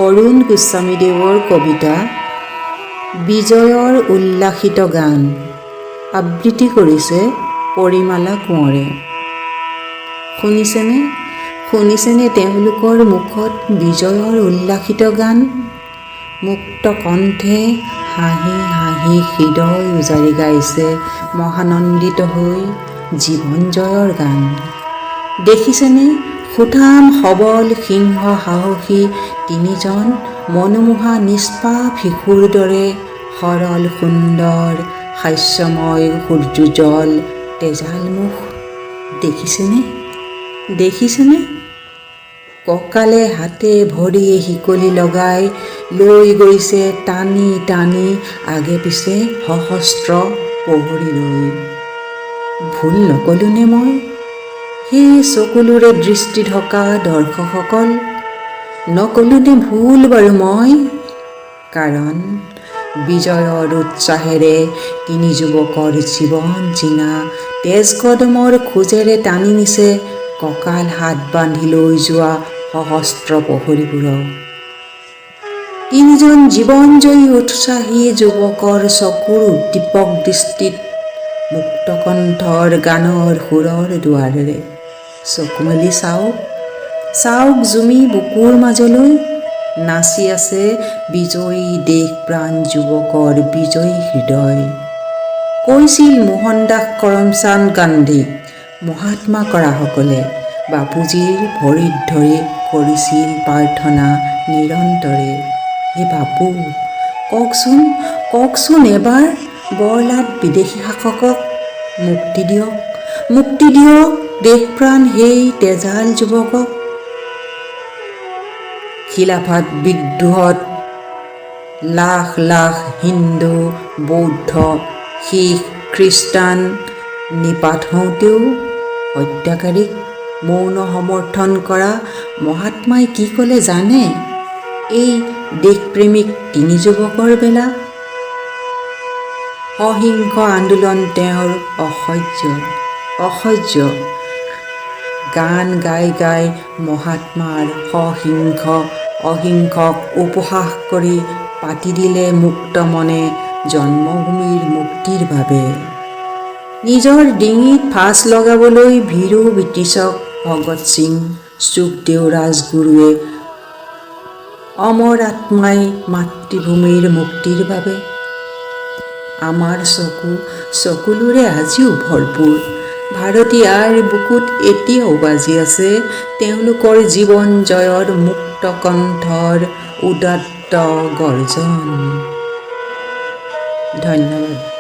অৰুণ গোস্বামীদেৱৰ কবিতা বিজয়ৰ উল্লাসিত গান আবৃত্তি কৰিছে পৰিমালা কোঁৱৰে। শুনিছেনে তেওঁলোকৰ মুখত বিজয়ৰ উল্লাসিত গান? মুক্ত কণ্ঠে হাঁহি হাঁহি হৃদয় উজাৰি গাইছে মহানন্দিত হৈ জীৱন জয়ৰ গান। দেখিছেনে সুঠাম সবল সিংহ সাহসী তিনিজন মনোমোহা নিষ্পাপ শিশুৰ দৰে সৰল সুন্দৰ হাস্যময় সূৰ্যোজ্বল তেজাল মুখ। দেখিছেনে কঁকালে হাতে ভৰিয়ে শিকলি লগাই লৈ গৈছে টানি টানি আগে পিছে সহস্ৰ প্ৰহৰী লৈ। ভুল নকলোঁনে মই? সেই চকুলোৰে দৃষ্টি ঢকা দৰ্শকসকল, নকলোঁনে ভুল বাৰু মই? কাৰণ বিজয়ৰ উৎসাহেৰে তিনি যুৱকৰ জীৱন চিনা তেজ কদমৰ খোজেৰে টানি নিছে কঁকাল হাত বান্ধি লৈ যোৱা সহস্ৰ প্ৰহৰীবোৰক। তিনিজন জীৱনজয়ী উৎসাহী যুৱকৰ চকুৰ উদ্দীপক দৃষ্টিত মুক্ত কণ্ঠৰ গানৰ সুৰৰ দুৱাৰেৰে চকু মেলি চাওক জুমি বুকুৰ মাজলৈ নাচি আছে বিজয়ী দেশ প্ৰাণ যুৱকৰ বিজয়ী হৃদয়। কৈছিল মোহনদাস কৰমচান্দ গান্ধীক মহাত্মা কৰাসকলে বাপুজীৰ ভৰিত ধৰি কৰিছিল প্ৰাৰ্থনা নিৰন্তৰে। হে বাপু, কওকচোন এবাৰ বৰলাদ বিদেশী শাসকক মুক্তি দিয়ক দেশপ্ৰাণ সেই তেজাল যুৱকক। খিলাফত বিদ্ৰোহত লাখ লাখ হিন্দু বৌদ্ধ শিখ খ্ৰীষ্টান নিপাত হওঁতেও হত্যাকাৰীক মৌন সমৰ্থন কৰা মহাত্মাই কি ক'লে জানে এই দেশপ্ৰেমিক তিনি যুৱকৰ বেলা? সহিংস আন্দোলন তেওঁৰ অসহ্য গান গাই গাই মহাত্মাৰ অহিংসক উপহাস কৰি পাতি দিলে মুক্ত মনে জন্মভূমিৰ মুক্তিৰ বাবে। নিজৰ ডিঙিত ফাঁচ লগাবলৈ ভীৰু ব্ৰিটিছক ভগৎ সিং সুখদেৱ ৰাজগুৰুৱে অমৰ আত্মাই মাতৃভূমিৰ মুক্তিৰ বাবে। আমাৰ চকুলোৰে আজিও ভৰপূৰ ভাৰতীয়াৰ বুকুত এতিয়াও বাজি আছে তেওঁলোকৰ জীৱন জয়ৰ মুক্ত কণ্ঠৰ উদাত্ত গৰ্জন। ধন্যবাদ।